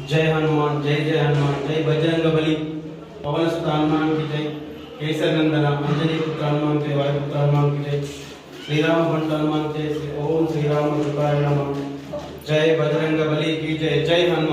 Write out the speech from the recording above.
जय हनुमान जय जय हनुमान जय बजरंगबली पवन सुत हनुमान की जय केसर नंदन अंजनी पुत्र हनुमान जय वायुपुत्र हनुमान की जय श्री राम भंट हनुमान जय ओम श्री राम कृपाय नमः जय बजरंगबली की जय जय हनुमान।